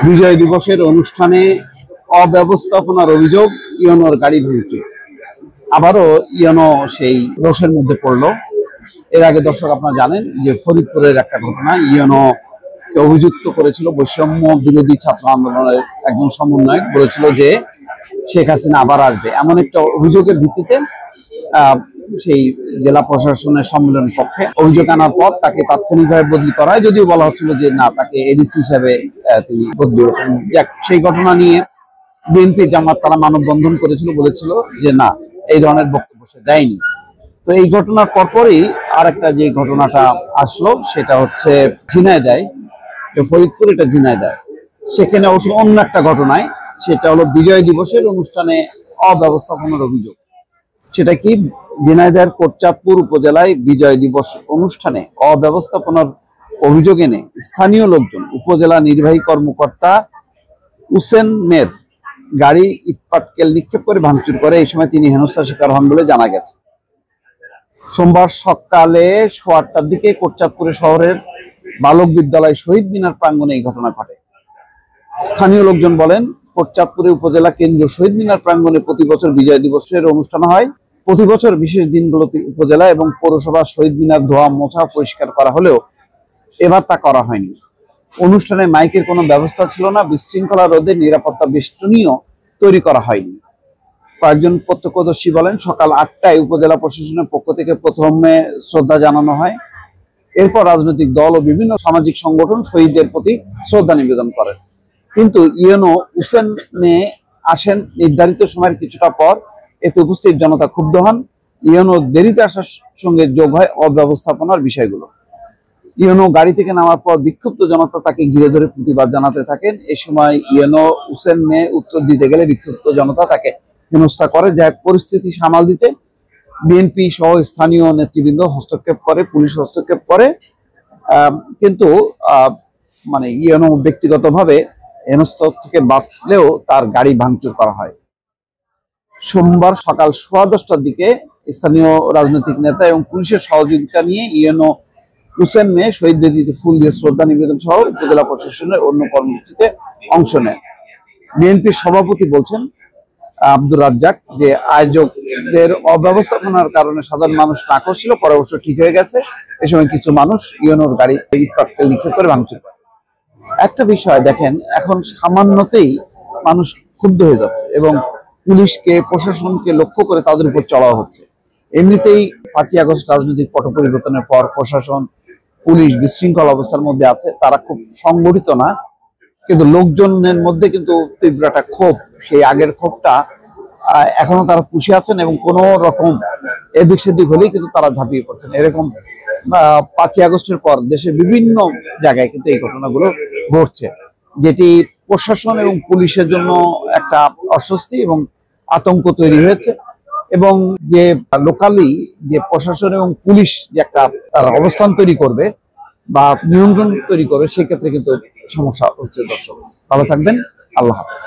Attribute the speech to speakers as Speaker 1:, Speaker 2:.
Speaker 1: বিজয় দিবসের অনুষ্ঠানে অব্যবস্থাপনার অভিযোগ, ইওনোর গাড়ি ভাঙচুর। আবারও ইওনো সেই রোষের মধ্যে পড়লো। এর আগে দর্শক আপনারা জানেন যে ফরিদপুরের একটা ঘটনা, ইওনো অভিযুক্ত করেছিল বৈষম্য বিরোধী ছাত্র আন্দোলনের একজন সমন্বয়ক, বলেছিল যে শেখ হাসিনা আবার আসবে, এমন একটা অভিযোগের ভিত্তিতে সেই জেলা প্রশাসনের সম্মেলন কক্ষে অভিযোগ আনার পর তাকে তাৎক্ষণিকভাবে বদলি করা হয়, যদিও বলা হচ্ছিল যে না, তাকে এডিসি হিসাবে তিনি বদলি হয়েছেন। সেই ঘটনা নিয়ে বিএনপি জামাত তারা মানববন্ধন করেছিল, বলেছিল যে না, এই ধরনের বক্তব্য সে দেয়নি। তো এই ঘটনার পরপরই আর একটা যে ঘটনাটা আসলো সেটা হচ্ছে ঝিনাইদহ, ফরিদপুর, এটা ঝিনাইদহ। সেখানে অবশ্য অন্য একটা ঘটনায়, সেটা হলো বিজয় দিবসের অনুষ্ঠানে অব্যবস্থাপনার অভিযোগ। সেটা কি, ঝিনাইদহের কোটচাঁদপুর উপজেলায় বিজয় দিবস অনুষ্ঠানে অব্যবস্থাপনার অভিযোগ এনে স্থানীয় লোকজন উপজেলা নির্বাহী কর্মকর্তা হুসেন মের গাড়ি ইটপাটকেল নিক্ষেপ করে ভাঙচুর করে। এই সময় তিনি হেনস্থার শিকার হন বলে জানা গেছে। সোমবার সকালে 8টার দিকে কোটচাঁদপুরে শহরের বালক বিদ্যালয় শহীদ মিনার প্রাঙ্গণে এই ঘটনা ঘটে। স্থানীয় লোকজন বলেন, কোটচাঁদপুরে উপজেলা কেন্দ্রীয় শহীদ মিনার প্রাঙ্গণে প্রতি বছর বিজয় দিবসের অনুষ্ঠান হয়। প্রতি বছর বিশেষ দিনগুলোতে উপজেলা এবং পৌরসভা শহীদ মিনার ধোয়া মোছা পরিষ্কার করা হলেও এবার তা করা হয়নি। অনুষ্ঠানে মাইকের কোনো ব্যবস্থা ছিল না। বিশৃঙ্খলা রোধে নিরাপত্তা বেষ্টনীও তৈরি করা হয়নি। কয়েকজন প্রত্যক্ষদর্শী বলেন, সকাল 8টায় উপজেলা প্রশাসনের পক্ষ থেকে প্রথমে শ্রদ্ধা জানানো হয়। এরপর রাজনৈতিক দল ও বিভিন্ন সামাজিক সংগঠন শহীদদের প্রতি শ্রদ্ধা নিবেদন করেন। কিন্তু ইওনো হুসেন মে আসেন নির্ধারিত সময়ের কিছুটা পর। এতে উপস্থিত জনতা ক্ষুব্ধ হন। ইওনো দেরিতে আসার সঙ্গে যোগ হয় অব্যবস্থাপনার বিষয়গুলো। ইওনো গাড়ি থেকে নামার পর বিক্ষুব্ধ জনতা তাকে ঘিরে ধরে প্রতিবাদ জানাতে থাকেন। এই সময় ইওনো হুসেন মে উত্তর দিতে গেলে বিক্ষুব্ধ জনতা তাকে হেনস্থা করে, যা পরিস্থিতি সামাল দিতে বিএনপি সহ স্থানীয় নেতৃবৃন্দ হস্তক্ষেপ করে, পুলিশ হস্তক্ষেপ করে। কিন্তু মানে ইওনো ব্যক্তিগতভাবে হেনস্থা থেকে বাঁচলেও তার গাড়ি ভাঙচুর করা হয়। সোমবার সকাল 10:15টার দিকে স্থানীয় রাজনৈতিক নেতা এবং পুলিশের সহযোগিতা নিয়ে ইওনো হুসেন মে শহীদ বেদিতে ফুল দিয়ে শ্রদ্ধা নিবেদন সহ উপজেলা প্রশাসনের অন্য কর্মসূচিতে অংশ নেন। বিএনপির সভাপতি বলছেন আব্দুর রাজ্জাক যে আয়োজকদের অব্যবস্থাপনার কারণে সাধারণ মানুষ নাকশ ছিল, পরে অবশ্য ঠিক হয়ে গেছে। এ সময় কিছু মানুষ ইওনোর গাড়ি ইটপাটকেল নিক্ষেপ করে ভাঙচুর করে। একটা বিষয় দেখেন, এখন সামান্যতেই মানুষ ক্ষুব্ধ হয়ে যাচ্ছে এবং পুলিশকে, প্রশাসনকে লক্ষ্য করে তাদের উপর চড়া হচ্ছে। এমনিতেই 5ই আগস্ট রাজনৈতিক পট পরিবর্তনের পর প্রশাসন, পুলিশ বিশৃঙ্খল অবস্থার মধ্যে আছে। তারা খুব সংগঠিত না, কিন্তু লোকজনের মধ্যে কিন্তু তীব্র একটা ক্ষোভ, সেই আগের ক্ষোভটা এখনো তারা পুষে আছেন এবং কোন রকম এদিক সেদিক হলেই কিন্তু তারা ঝাঁপিয়ে পড়ছেন। এরকম 5ই আগস্টের পর দেশের বিভিন্ন জায়গায় কিন্তু এই ঘটনাগুলো ঘটছে, যেটি প্রশাসন এবং পুলিশের জন্য একটা অস্বস্তি এবং আতঙ্ক তৈরি হয়েছে। এবং যে লোকালি যে প্রশাসন এবং পুলিশ যে একটা তার অবস্থান তৈরি করবে বা নিয়ন্ত্রণ তৈরি করবে, সেক্ষেত্রে কিন্তু সমস্যা হচ্ছে। দর্শক ভালো থাকবেন, আল্লাহ হাফেজ।